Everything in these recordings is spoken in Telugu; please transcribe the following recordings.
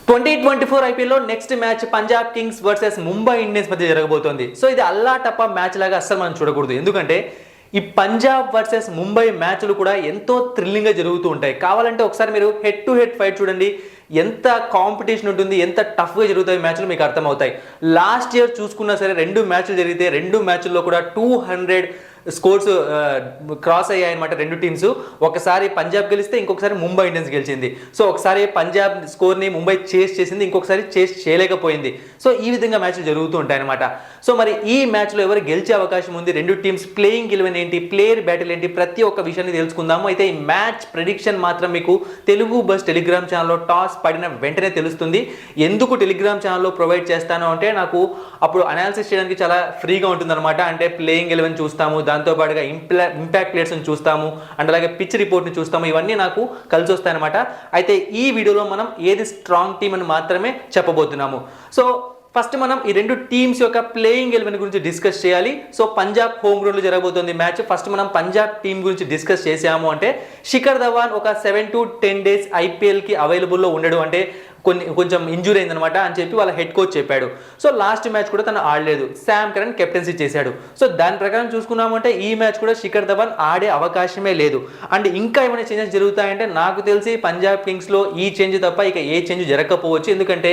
2024 ఐపీఎల్లో next match Punjab Kings versus Mumbai Indians మధ్య జరగబోతోంది. సో ఇది అల్లా టప్పా మ్యాచ్ లాగా అస్సలు మనం చూడకూడదు. ఎందుకంటే ఈ పంజాబ్ వర్సెస్ ముంబై మ్యాచ్లు కూడా ఎంతో థ్రిల్లింగ్గా జరుగుతూ ఉంటాయి. కావాలంటే ఒకసారి మీరు హెడ్ టు హెడ్ ఫైట్ చూడండి, ఎంత కాంపిటీషన్ ఉంటుంది, ఎంత టఫ్గా జరుగుతాయి మ్యాచ్లు మీకు అర్థమవుతాయి. లాస్ట్ ఇయర్ చూసుకున్నా సరే 2 మ్యాచ్లు జరిగితే 2 మ్యాచ్ల్లో కూడా 200 స్కోర్స్ క్రాస్ అయ్యాయి అనమాట రెండు టీమ్స్. ఒకసారి పంజాబ్ గెలిస్తే ఇంకొకసారి ముంబై ఇండియన్స్ గెలిచింది. సో ఒకసారి పంజాబ్ స్కోర్ని ముంబై చేస్ చేసింది, ఇంకొకసారి చేస్ చేయలేకపోయింది. సో ఈ విధంగా మ్యాచ్లు జరుగుతూ ఉంటాయి అనమాట. సో మరి ఈ మ్యాచ్లో ఎవరు గెలిచే అవకాశం ఉంది, రెండు టీమ్స్ ప్లేయింగ్ 11 ఏంటి, ప్లేయర్ బ్యాటిల్ ఏంటి, ప్రతి ఒక్క విషయాన్ని తెలుసుకుందాము. అయితే ఈ మ్యాచ్ ప్రెడిక్షన్ మాత్రం మీకు తెలుగు బస్ టెలిగ్రామ్ ఛానల్లో టాస్ పడిన వెంటనే తెలుస్తుంది. ఎందుకు టెలిగ్రామ్ ఛానల్లో ప్రొవైడ్ చేస్తాను అంటే నాకు అప్పుడు అనాలిసిస్ చేయడానికి చాలా ఫ్రీగా ఉంటుంది అనమాట. అంటే ప్లేయింగ్ 11 చూస్తాము, దాంతోపాటుగా ఇంపాక్ట్ ప్లేయర్స్ని చూస్తాము, అండ్ అలాగే పిచ్ రిపోర్ట్ని చూస్తాము. ఇవన్నీ నాకు కలిసి వస్తాయన్నమాట. అయితే ఈ వీడియోలో మనం ఏది స్ట్రాంగ్ టీమ్ అని మాత్రమే చెప్పబోతున్నాము. సో ఫస్ట్ మనం ఈ రెండు టీమ్స్ యొక్క ప్లేయింగ్ 11 గురించి డిస్కస్ చేయాలి. సో పంజాబ్ హోమ్ గ్రౌండ్లో జరగబోతుంది మ్యాచ్. ఫస్ట్ మనం పంజాబ్ టీం గురించి డిస్కస్ చేసాము అంటే శిఖర్ ధవన్ ఒక 7 to 10 days ఐపీఎల్కి అవైలబుల్లో ఉండడు, అంటే కొంచెం ఇంజూరీ అయిందనమాట అని చెప్పి వాళ్ళ హెడ్ కోచ్ చెప్పాడు. సో లాస్ట్ మ్యాచ్ కూడా తను ఆడలేదు, శామ్ కరణ్ కెప్టెన్సీ చేశాడు. సో దాని ప్రకారం చూసుకున్నామంటే ఈ మ్యాచ్ కూడా శిఖర్ ధవన్ ఆడే అవకాశమే లేదు. అండ్ ఇంకా ఏమైనా చేంజెస్ జరుగుతాయంటే నాకు తెలిసి పంజాబ్ కింగ్స్లో ఈ చేంజ్ తప్ప ఇక ఏ చేంజ్ జరగకపోవచ్చు. ఎందుకంటే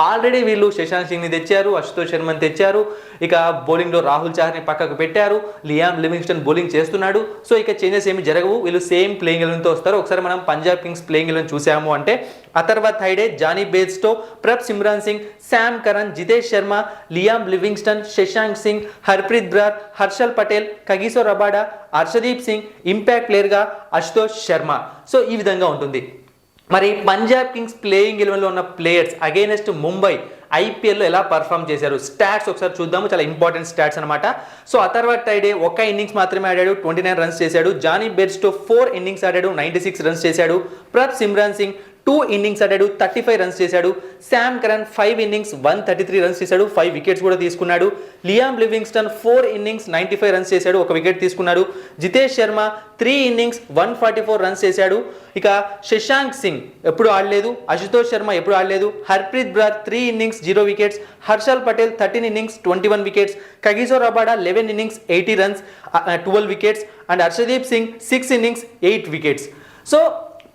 ఆల్రెడీ వీళ్ళు శశాంక్ సింగ్ని తెచ్చారు, అశుతోష్ శర్మని తెచ్చారు, ఇక బౌలింగ్లో రాహుల్ చహర్ని పక్కకు పెట్టారు, లియామ్ లివింగ్స్టన్ బౌలింగ్ చేస్తున్నాడు. సో ఇక చేంజెస్ ఏమి జరగవు, వీళ్ళు సేమ్ ప్లేయింగ్ 11తో వస్తారు. ఒకసారి మనం పంజాబ్ కింగ్స్ ప్లేయింగ్ 11 చూసాము అంటే Atharva Taide, Jonny Bairstow, Prabh Simran Singh, Sam Curran, Jitesh Sharma, Liam Livingstone, Shashank Singh, Harpreet Brar, Harshal Patel, Kagiso Rabada, Harshdeep Singh, impact ప్లేయర్గా అశుతోష్ శర్మ. సో ఈ విధంగా ఉంటుంది. మరి పంజాబ్ కింగ్స్ ప్లేయింగ్ 11లో ఉన్న ప్లేయర్స్ అగైనెస్ట్ ముంబై ఐపీఎల్లో ఎలా పర్ఫామ్ చేశారు, స్టాట్స్ ఒకసారి చూద్దాము. చాలా ఇంపార్టెంట్ స్టాట్స్ అనమాట. సో అథర్వ టైడే ఒక ఇన్నింగ్స్ మాత్రమే ఆడాడు, 29 రన్స్ చేశాడు. జానీ బెర్స్టో 4 ఇన్నింగ్స్ ఆడాడు, 96 రన్స్ చేశాడు. ప్రప్ సిమ్రాన్ సింగ్ 2 ఇన్నింగ్స్ ఆడాడు, 35 రన్స్ చేశాడు. శామ్ కరణ్ 5 ఇన్నింగ్స్ 133 రన్స్ చేశాడు, 5 వికెట్స్ కూడా తీసుకున్నాడు. లియామ్ లివింగ్స్టన్ 4 ఇన్నింగ్స్ 95 రన్స్ చేశాడు, 1 వికెట్ తీసుకున్నాడు. జితేష్ శర్మ 3 ఇన్నింగ్స్ 144 రన్స్ చేశాడు. ఇక శశాంక్ సింగ్ ఎప్పుడు ఆడలేదు, అశుతోష్ శర్మ ఎప్పుడు ఆడలేదు. Harpreet Brar 3 innings 0 wickets. Harshal Patel 13 innings 21 wickets. Kagiso Rabada 11 innings 80 runs 12 wickets. And Harshdeep Singh 6 innings 8 wickets. So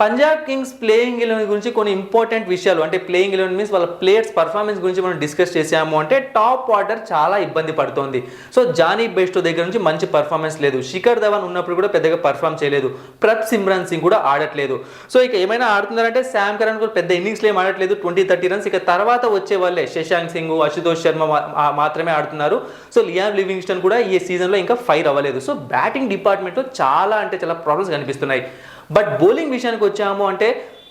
Punjab Kings playing 11 గురించి కొన్ని ఇంపార్టెంట్ విషయాలు, అంటే ప్లేయింగ్ 11 మీన్స్ వాళ్ళ ప్లేయర్స్ పర్ఫార్మెన్స్ గురించి మనం డిస్కస్ చేసాము అంటే టాప్ ఆర్డర్ చాలా ఇబ్బంది పడుతోంది. సో జానీ బెస్టో దగ్గర నుంచి మంచి పర్ఫార్మెన్స్ లేదు, శిఖర్ ధవన్ ఉన్నప్పుడు కూడా పెద్దగా పర్ఫామ్ చేయలేదు, ప్రప్ సిమ్రాన్ సింగ్ కూడా ఆడట్లేదు. సో ఇక ఏమైనా ఆడుతున్నారంటే శామ్ కరణ్ కూడా పెద్ద ఇన్నింగ్స్లో ఏం ఆడట్లేదు, 20-30 రన్స్. ఇక తర్వాత వచ్చే వాళ్ళే శశాంక్ సింగ్, అశుతోష్ శర్మ మాత్రమే ఆడుతున్నారు. సో లియామ్ లివింగ్స్టన్ కూడా ఈ సీజన్లో ఇంకా ఫైర్ అవ్వలేదు. సో బ్యాటింగ్ డిపార్ట్మెంట్లో చాలా అంటే చాలా ప్రాబ్లమ్స్ కనిపిస్తున్నాయి. బట్ బౌలింగ్ విషయానికి వచ్చాము అంటే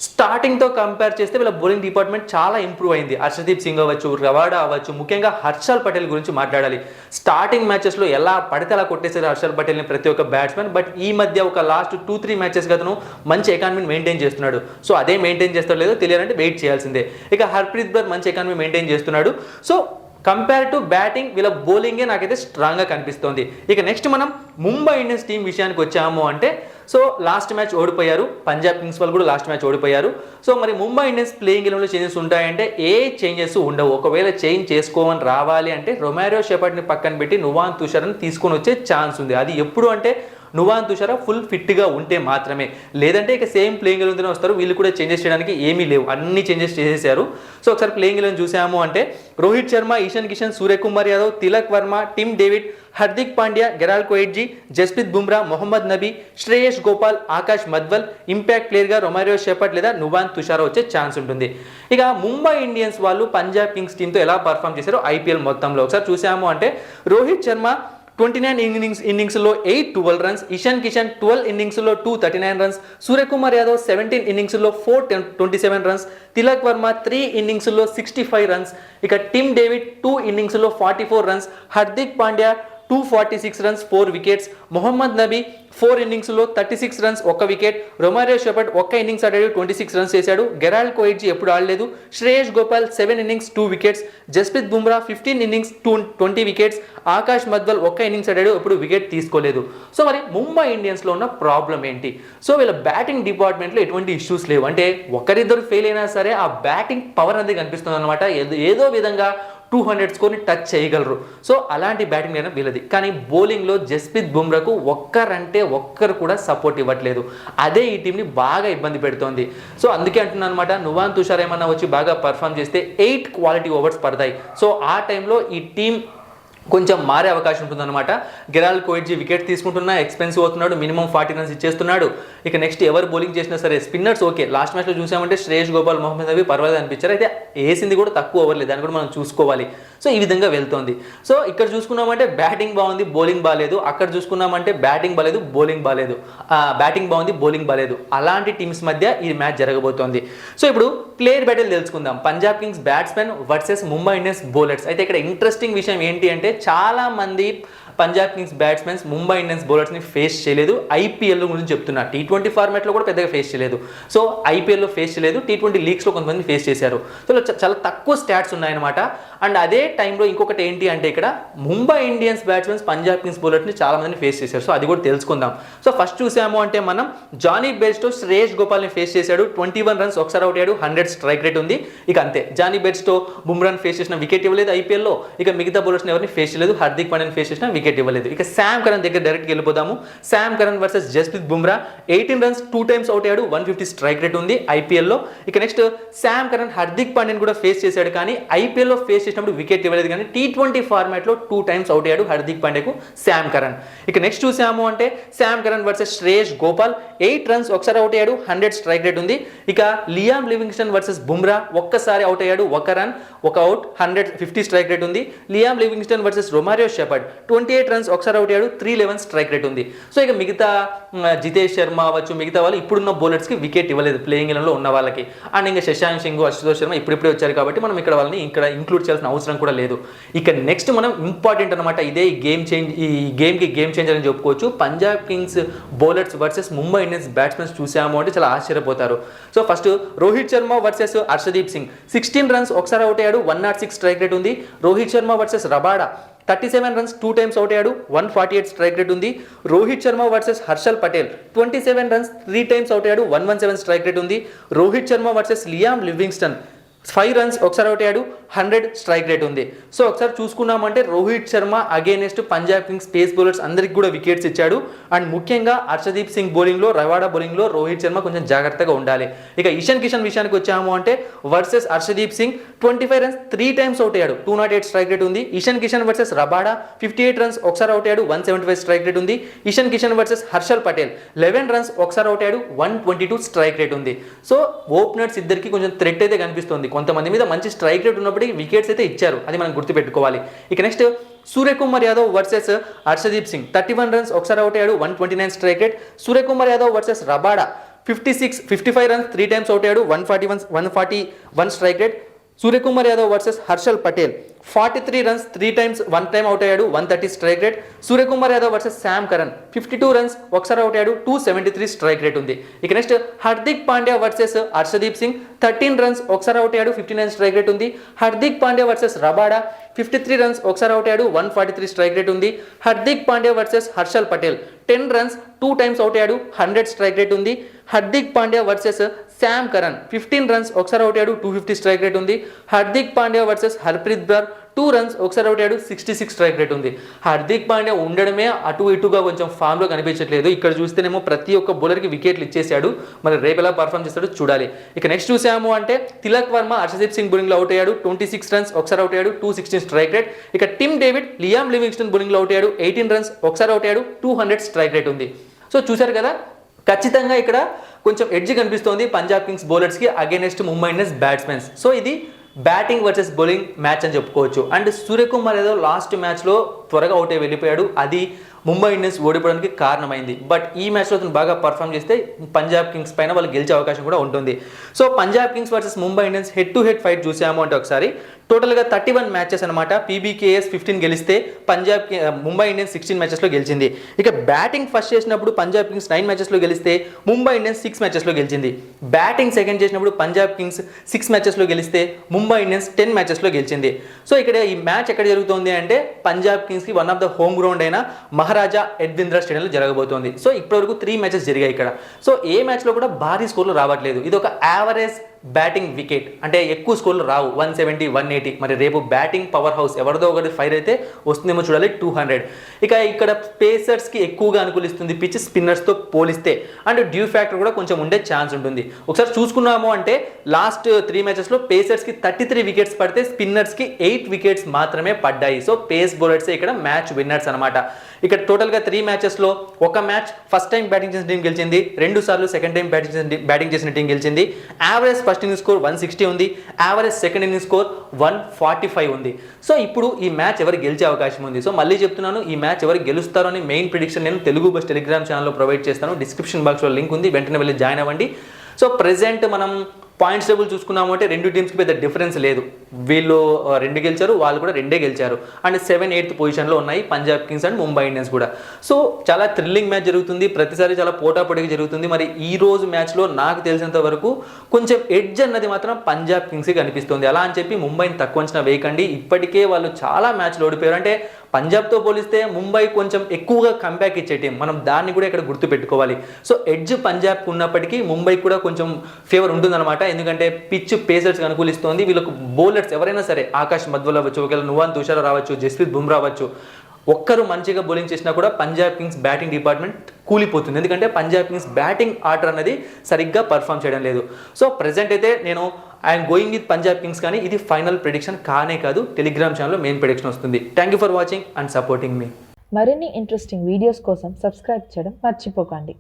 స్టార్టింగ్తో కంపేర్ చేస్తే వీళ్ళ బౌలింగ్ డిపార్ట్మెంట్ చాలా ఇంప్రూవ్ అయింది. హర్షదీప్ సింగ్ అవ్వచ్చు, రవాడా అవ్వచ్చు, ముఖ్యంగా హర్షల్ పటేల్ గురించి మాట్లాడాలి. స్టార్టింగ్ మ్యాచెస్లో ఎలా పడితే అలా కొట్టేశారు హర్షల్ పటేల్ని ప్రతి ఒక్క బ్యాట్స్మెన్. బట్ ఈ మధ్య ఒక లాస్ట్ 2-3 మ్యాచెస్ అతను మంచి ఎకానమీని మెయింటైన్ చేస్తున్నాడు. సో అదే మెయింటైన్ చేస్తాడో లేదో తెలియాలంటే వెయిట్ చేయాల్సిందే. ఇక హర్ప్రీత్ బ్రార్ మంచి ఎకానమీ మెయింటైన్ చేస్తున్నాడు. సో కంపేర్ టు బ్యాటింగ్ వీళ్ళ బౌలింగే నాకైతే స్ట్రాంగ్గా కనిపిస్తోంది. ఇక నెక్స్ట్ మనం ముంబై ఇండియన్స్ టీం విషయానికి వచ్చాము అంటే సో లాస్ట్ మ్యాచ్ ఓడిపోయారు, పంజాబ్ కింగ్స్ వాళ్ళు కూడా లాస్ట్ మ్యాచ్ ఓడిపోయారు. సో మరి ముంబై ఇండియన్స్ ప్లేయింగ్ 11లో చేంజెస్ ఉంటాయంటే ఏ చేంజెస్ ఉండవు. ఒకవేళ చేంజ్ చేసుకోమని రావాలి అంటే రొమారియో షెపర్డ్ని పక్కన పెట్టి నువాన్ తుషార్ని తీసుకొని వచ్చే ఛాన్స్ ఉంది. అది ఎప్పుడు అంటే నువాన్ తుషారా ఫుల్ ఫిట్గా ఉంటే మాత్రమే, లేదంటే ఇక సేమ్ ప్లేయింగ్ 11 వస్తారు. వీళ్ళు కూడా చేంజెస్ చేయడానికి ఏమీ లేవు, అన్ని చేంజెస్ చేసేసారు. సో ఒకసారి ప్లేయింగ్ 11 చూసాము అంటే Rohit Sharma, Ishan Kishan, Suryakumar Yadav, Tilak Varma, Tim David, Hardik Pandya, Gerald Coetzee, Jasprit Bumrah, Mohammad Nabi, Shreyas Gopal, Akash Madhwal, impact ప్లేయర్గా రొమారియో షెపర్డ్ లేదా నువాన్ తుషారా వచ్చే ఛాన్స్ ఉంటుంది. ఇక ముంబై ఇండియన్స్ వాళ్ళు పంజాబ్ కింగ్స్ టీంతో ఎలా పర్ఫామ్ చేశారో ఐపీఎల్ మొత్తంలో ఒకసారి చూసాము అంటే రోహిత్ శర్మ 29 ఇన్నింగ్స్లో 812 రన్స్, ఇషాన్ కిషన్ 12 ఇన్నింగ్స్లో 239 రన్స్, సూర్యకుమార్ యాదవ్ 17 ఇన్నింగ్స్లో 427 రన్స్, తిలక్ వర్మ 3 ఇన్నింగ్స్లో 65 రన్స్, ఇక టిమ్ డేవిడ్ 2 ఇన్నింగ్స్లో 44 runs, Hardik Pandya 246 runs 4 wickets. Mohammad Nabi 4 ఇన్నింగ్స్లో 36 రన్స్ 1 వికెట్. రొమారియో షెపర్డ్ ఒక్క ఇన్నింగ్స్ ఆడాడు, 26 రన్స్ చేశాడు. గెరాల్డ్ కోయిట్జీ ఎప్పుడు ఆడలేదు. Shreyas Gopal 7 innings 2 wickets. Jasprit Bumrah 15 innings 20 wickets. Akash Madhwal ఒక్క ఇన్నింగ్స్ ఆడాడు, ఎప్పుడు వికెట్ తీసుకోలేదు. సో మరి ముంబై ఇండియన్స్లో ఉన్న ప్రాబ్లం ఏంటి? సో వీళ్ళ బ్యాటింగ్ డిపార్ట్మెంట్లో ఎటువంటి ఇష్యూస్ లేవు, అంటే ఒకరిద్దరు ఫెయిల్ అయినా సరే ఆ బ్యాటింగ్ పవర్ అనేది కనిపిస్తుంది అనమాట. ఏదో విధంగా 200 స్కోర్ని టచ్ చేయగలరు. సో అలాంటి బ్యాటింగ్ అయినా వీళ్ళది. కానీ బౌలింగ్లో జస్ప్రీత్ బుమ్రాకు ఒక్కరు కూడా సపోర్ట్ ఇవ్వట్లేదు. అదే ఈ టీంని బాగా ఇబ్బంది పెడుతోంది. సో అందుకే అంటున్నాను అనమాట, నువాన్ తుషార్ ఏమన్నా వచ్చి బాగా పర్ఫామ్ చేస్తే 8 క్వాలిటీ ఓవర్స్ పడతాయి. సో ఆ టైంలో ఈ టీం కొంచెం మారే అవకాశం ఉంటుందన్నమాట. గెరాల్డ్ కోయిట్జీ వికెట్ తీసుకుంటున్నా, ఎక్స్పెన్సివ్ అవుతున్నాడు, మినిమం 40 రన్స్ ఇచ్చేస్తున్నాడు. ఇక నెక్స్ట్ ఎవరు బౌలింగ్ చేసినా సరే స్పిన్నర్స్ ఓకే. లాస్ట్ మ్యాచ్లో చూసామంటే శ్రేయస్ గోపాల్, మొహమ్మద్ నబీ పర్వాలేదు అనిపించారు. అయితే వేసింది కూడా తక్కువ ఓవర్లేదు, దాన్ని కూడా మనం చూసుకోవాలి. సో ఈ విధంగా వెళ్తోంది. సో ఇక్కడ చూసుకున్నామంటే బ్యాటింగ్ బాగుంది, బౌలింగ్ బాగాలేదు. అక్కడ చూసుకున్నామంటే బ్యాటింగ్ బాగాలేదు, బౌలింగ్ బాగాలేదు. బ్యాటింగ్ బాగుంది, బౌలింగ్ బాగాలేదు. అలాంటి టీమ్స్ మధ్య ఈ మ్యాచ్ జరగబోతోంది. సో ఇప్పుడు ప్లేయర్ బ్యాటిల్ తెలుసుకుందాం. Punjab Kings batsmen versus Mumbai Indians bowlers. అయితే ఇక్కడ ఇంట్రెస్టింగ్ విషయం ఏంటి అంటే, చాలా మంది Punjab Kings batsmens Mumbai Indians బౌలర్స్ని ఫేస్ చేయలేదు. ఐపీఎల్ గురించి చెప్తున్నా, T20 ఫార్మాట్లో కూడా పెద్దగా ఫేస్ చేయలేదు. సో ఐపీఎల్లో ఫేస్ చేయలేదు, T20 లీగ్స్లో కొంతమంది ఫేస్ చేశారు. సో చాలా తక్కువ స్టాట్స్ ఉన్నాయన్నమాట. అండ్ అదే టైంలో ఇంకొకటి ఏంటి అంటే, ఇక్కడ Mumbai Indians batsmens Punjab Kings బౌలర్స్ని చాలా మందిని ఫేస్ చేశారు. సో అది కూడా తెలుసుకుందాం. సో ఫస్ట్ చూసాము అంటే మనం జానీ బెయిర్స్టో శ్రేయస్ గోపాల్ని ఫేస్ చేశాడు. 21 రన్స్, ఒకసారి అవుట్ అయ్యాడు, 100 స్ట్రైక్ రేట్ ఉంది. ఇక అంతే. జానీ బెయిర్స్టో బుమ్రాని ఫేస్ చేసిన వికెట్ ఇవ్వలేదు ఐపీఎల్లో. ఇక మిగతా బౌలర్స్ని ఎవరిని ఫేస్ చేయలేదు. హార్దిక్ పాండ్యాని ఫేస్ చేసిన వికెట్ ఇవ్వలేదు. ఇక శామ్ కరన్ దగ్గర డైరెక్ట్గా వెళ్ళిపోదాము. Sam Curran versus Jasprit Bumrah. 18 runs 2 times out అయ్యాడు, 150 స్ట్రైక్ రేట్ ఉంది ఐపీఎల్లో. ఇక నెక్స్ట్ శామ్ కరన్ హార్దిక్ పాండ్యాని కూడా ఫేస్ చేశాడు, కానీ ఐపీఎల్లో ఫేస్ చేసినప్పుడు వికెట్ ఇవ్వలేదు. కానీ T20 ఫార్మాట్లో 2 టైమ్స్ అవుట్ అయ్యాడు హార్దిక్ పాండ్యాకు శామ్ కరన్. ఇక నెక్స్ట్ చూసాము అంటే Sam Curran versus Shreyas Gopal. 8 runs, ఒకసారి అవుట్ అయ్యాడు, 100 స్ట్రైక్ రేట్ ఉంది. ఇక లియామ్ లివింగ్స్టన్ వర్సెస్ బుమ్రా. ఒక్కసారి అవుట్ అయ్యాడు, 1 రన్, 1 అవుట్, 150 స్ట్రైక్ రేట్ ఉంది. Liam Livingstone versus Romario Shepherd. 28 runs, ఒకసారి అవుట్ అయ్యాడు, 311 స్ట్రైక్ రేట్ ఉంది. సో ఇక మిగతా జితేష్ శర్మ అవ్వచ్చు, మిగతా వాళ్ళు ఇప్పుడున్న బౌలర్స్కి వికెట్ ఇవ్వలేదు ప్లేయింగ్ ఎలెవన్లో ఉన్న వాళ్ళకి. అండ్ ఇంకా శశాంక్ సింగ్, అశుతోష్ శర్మ ఇప్పుడిప్పుడే వచ్చారు కాబట్టి మనం ఇక్కడ వాళ్ళని ఇక్కడ ఇంక్లూడ్ చేయాల్సిన అవసరం కూడా లేదు. ఇక నెక్స్ట్ మనం ఇంపార్టెంట్ అనమాట, ఇదే ఈ గేమ్కి గేమ్ చేంజర్ అని చెప్పుకోవచ్చు. Punjab Kings bowlers versus Mumbai Indians batsmens చూసాము అంటే చాలా ఆశ్చర్యపోతారు. So first Rohit Sharma versus Harshdeep Singh. 16 runs, ఒకసారి అవుట్ అయ్యాడు, 106 స్ట్రైక్ రేట్ ఉంది. Rohit Sharma versus Rabada. 37 runs, 2 times out అయ్యాడు, 148 స్ట్రైక్ రేట్ ఉంది. Rohit Sharma versus Harshal Patel. 27 runs, 3 times out అయ్యాడు, 117 స్ట్రైక్ రేట్ ఉంది. Rohit Sharma versus Liam Livingstone. 5 runs, ఒకసారి అవుట్ అయ్యాడు, 100 స్ట్రైక్ రేట్ ఉంది. సో ఒకసారి చూసుకున్నామంటే Rohit Sharma against Punjab Kings pace bowlers అందరికి కూడా వికెట్స్ ఇచ్చాడు. అండ్ ముఖ్యంగా హర్షదీప్ సింగ్ బౌలింగ్లో, రవాడా బౌలింగ్లో రోహిత్ శర్మ కొంచెం జాగ్రత్తగా ఉండాలి. ఇక ఇషాన్ కిషన్ విషయానికి వచ్చాము అంటే versus Harshdeep Singh. 25 runs, 3 times out అయ్యాడు, 208 స్ట్రైక్ రేట్ ఉంది. Ishan Kishan versus Rabada. 58 runs, ఒకసారి అవుట్ అయ్యాడు, 175 స్ట్రైక్ రేట్ ఉంది. ఇషాన్ కిషన్ వర్సెస్ హర్షల్ పటేల్. 11 రన్స్, ఒకసారి అవుట్ అయ్యాడు, 122 స్ట్రైక్ రేట్ ఉంది. సో ఓపెనర్స్ ఇద్దరికి కొంచెం థ్రెట్ అయితే కనిపిస్తుంది. కొంతమంది మీద మంచి స్ట్రైక్ రేట్ ఉన్నప్పటికీ వికెట్స్ అయితే ఇచ్చారు, అది మనం గుర్తుపెట్టుకోవాలి. ఇక next Suryakumar Yadav versus Harshdeep Singh. 31 runs, ఒకసారి అవుట్ అయ్యాడు, 129 strike rate. Suryakumar Yadav versus Rabada. 55 runs, 3 times out అయ్యాడు, 141 strike rate. Suryakumar Yadav versus Harshal Patel. 43 runs, 3 times 1 time out అయ్యాడు, 130 strike rate. Suryakumar Yadav versus Sam Curran. 52 runs, ఒకసారి అవుట్ అయ్యాడు, 273 స్ట్రైక్ రేట్ ఉంది. ఇక next Hardik Pandya versus Harshdeep Singh. 13 runs, ఒకసారి అవుట్ అయ్యాడు, 59 స్ట్రైక్ రేట్ ఉంది. Hardik Pandya versus Rabada. 53 runs, ఒకసారి అవుట్ అయ్యాడు, 143 స్ట్రైక్ రేట్ ఉంది. Hardik Pandya versus Harshal Patel. 10 runs, 2 times out అయ్యాడు, 100 స్ట్రైక్ రేట్ ఉంది. Hardik Pandya versus Sam Curran. 15 runs, ఒకసారి అవుట్ అయ్యాడు, 250 స్ట్రైక్ రేట్ ఉంది. హార్దిక్ పాండ్యా వర్సెస్ హర్ప్రీత్ బ్రార్. 2 రన్స్, ఒకసారి అవుట్ అయ్యాడు, 66 స్ట్రైక్ రేట్ ఉంది. హార్దిక్ పాండ్యా ఉండడమే అటు ఇటుగా కొంచెం ఫామ్లో కనిపించట్లేదు. ఇక్కడ చూస్తేనేమో ప్రతి ఒక్క బౌలర్కి వికెట్లు ఇచ్చేసాడు. మరి రేపు ఎలా పర్ఫామ్ చేస్తాడో చూడాలి. ఇక నెక్స్ట్ చూసాము అంటే తిలక్ వర్మ హర్షదీప్ సింగ్ బౌలింగ్లో అవుట్ అయ్యాడు, 26 రన్స్, ఒకసారి అవుట్ అయ్యాడు, 216 స్ట్రైక్ రేట్. ఇక టిమ్ డేవిడ్ లియామ్ లివింగ్స్టన్ బౌలింగ్లో అవుట్ అయ్యాడు, 18 రన్స్, ఒకసారి అవుట్ అయ్యాడు, 200 స్ట్రైక్ రేట్ ఉంది. సో చూశారు కదా, ఖచ్చితంగా ఇక్కడ కొంచెం ఎడ్జ్ కనిపిస్తోంది పంజాబ్ కింగ్స్ బౌలర్స్కి against Mumbai Indians batsmens. So ఇది బ్యాటింగ్ వర్సెస్ బౌలింగ్ మ్యాచ్ అని చెప్పుకోవచ్చు. అండ్ సూర్యకుమార్ యాదవ్ లాస్ట్ మ్యాచ్లో త్వరగా అవుట్ అయి వెళ్ళిపోయాడు, అది ముంబై ఇండియన్స్ ఓడిపోవడానికి కారణమైంది. బట్ ఈ మ్యాచ్లో అతను బాగా పర్ఫామ్ చేస్తే పంజాబ్ కింగ్స్ పైన వాళ్ళు గెలిచే అవకాశం కూడా ఉంటుంది. So Punjab Kings versus Mumbai Indians head to head fight చూసాము అంటే ఒకసారి టోటల్గా 31 మ్యాచెస్ అనమాట. పీబీకేఎస్ 15 గెలిస్తే పంజాబ్ ముంబై ఇండియన్స్ 16 మ్యాచెస్లో గెలిచింది. ఇక బ్యాటింగ్ ఫస్ట్ చేసినప్పుడు పంజాబ్ కింగ్స్ 9 మ్యాచెస్లో గెలిస్తే ముంబై ఇండియన్స్ 6 మ్యాచెస్లో గెలిచింది. బ్యాటింగ్ సెకండ్ చేసినప్పుడు పంజాబ్ కింగ్స్ 6 మ్యాచెస్లో గెలిస్తే ముంబై ఇండియన్స్ 10 మ్యాచెస్లో గెలిచింది. సో ఇక్కడ ఈ మ్యాచ్ ఎక్కడ జరుగుతుంది అంటే పంజాబ్ కింగ్స్కి one of the home ground అయిన మహారాజా ఎడ్వింద్రా స్టేడియంలో జరగబోతోంది. సో ఇప్పటివరకు 3 మ్యాచెస్ జరిగాయి ఇక్కడ. సో ఏ మ్యాచ్లో కూడా భారీ స్కోర్లు రావట్లేదు. ఇది ఒక యావరేజ్ బ్యాటింగ్ వికెట్, అంటే ఎక్కువ స్కోర్లు రావు, 170 180. మరి రేపు బ్యాటింగ్ పవర్ హౌస్ ఎవరిదో ఒకటి ఫైర్ అయితే వస్తుందేమో చూడాలి, 200. ఇక ఇక్కడ పేసర్స్కి ఎక్కువగా అనుకూలిస్తుంది పిచ్ స్పిన్నర్స్తో పోలిస్తే, అండ్ డ్యూ ఫ్యాక్టర్ కూడా కొంచెం ఉండే ఛాన్స్ ఉంటుంది. ఒకసారి చూసుకున్నాము అంటే లాస్ట్ 3 మ్యాచెస్లో పేసర్స్కి 33 వికెట్స్ పడితే స్పిన్నర్స్కి 8 వికెట్స్ మాత్రమే పడ్డాయి. సో పేస్ బౌలర్సే ఇక్కడ మ్యాచ్ విన్నర్స్ అనమాట. ఇక్కడ టోటల్గా 3 మ్యాచెస్లో ఒక మ్యాచ్ ఫస్ట్ టైం బ్యాటింగ్ చేసిన టీం గెలిచింది, 2 సార్లు సెకండ్ టైం బ్యాటింగ్ చేసిన టీం గెలిచింది. యావరేజ్ ఫస్ట్ ఇన్నింగ్ స్కోర్ 160 ఉంది, యావరేజ్ సెకండ్ ఇన్నింగ్ స్కోర్ 145 ఉంది. సో ఇప్పుడు ఈ మ్యాచ్ ఎవరు గెలిచే అవకాశం ఉంది. సో మళ్ళీ చెప్తున్నాను, ఈ మ్యాచ్ ఎవరు గెలుస్తారో అని మెయిన్ ప్రిడిక్షన్ నేను తెలుగు బస్ టెలిగ్రామ్ ఛానల్లో ప్రొవైడ్ చేస్తాను. డిస్క్రిప్షన్ బాక్స్లో లింక్ ఉంది, వెంటనే వెళ్ళి జాయిన్ అవ్వండి. సో ప్రెజెంట్ మనం పాయింట్స్ టేబుల్ చూసుకున్నాము అంటే 2 టీమ్స్కి పెద్ద డిఫరెన్స్ లేదు. వీళ్ళు 2 గెలిచారు, వాళ్ళు కూడా 2 గెలిచారు. అండ్ 7th 8th పొజిషన్లో ఉన్నాయి Punjab Kings and Mumbai Indians కూడా. సో చాలా థ్రిల్లింగ్ మ్యాచ్ జరుగుతుంది, ప్రతిసారి చాలా పోటాపోటీగా జరుగుతుంది. మరి ఈ రోజు మ్యాచ్లో నాకు తెలిసినంత వరకు కొంచెం ఎడ్జ్ అన్నది మాత్రం పంజాబ్ కింగ్స్కి కనిపిస్తుంది. అలా అని చెప్పి ముంబైని తక్కువ అంచనా వేయకండి. ఇప్పటికే వాళ్ళు చాలా మ్యాచ్లు ఓడిపోయారు. అంటే పంజాబ్తో పోలిస్తే ముంబై కొంచెం ఎక్కువగా కంబ్యాక్ ఇచ్చే టీం, మనం దాన్ని కూడా ఇక్కడ గుర్తుపెట్టుకోవాలి. సో ఎడ్జ్ పంజాబ్కి ఉన్నప్పటికీ ముంబై కూడా కొంచెం ఫేవర్ ఉంటుందన్నమాట. ఎందుకంటే పిచ్ పేసర్స్కి అనుకూలిస్తోంది. వీళ్ళకు బౌలర్స్ ఎవరైనా సరే, ఆకాష్ మధ్వల్ అవ్వచ్చు, ఒకవేళ నువాన్ తుషార్ రావచ్చు, జస్ప్రీత్ బుమ్రా అవ్వచ్చు, ఒక్కరు మంచిగా బౌలింగ్ చేసినా కూడా పంజాబ్ కింగ్స్ బ్యాటింగ్ డిపార్ట్మెంట్ కూలిపోతుంది. ఎందుకంటే పంజాబ్ కింగ్స్ బ్యాటింగ్ ఆర్డర్ అనేది సరిగ్గా పర్ఫామ్ చేయడం లేదు. సో ప్రెజెంట్ అయితే నేను I'm going with Punjab Kings, కానీ ఇది ఫైనల్ ప్రెడిక్షన్ కానే కాదు. టెలిగ్రామ్ ఛానల్లో మెయిన్ ప్రెడిక్షన్ వస్తుంది. Thank you for watching and supporting మీ. మరిన్ని ఇంట్రెస్టింగ్ వీడియోస్ కోసం సబ్స్క్రైబ్ చేయడం మర్చిపోకండి.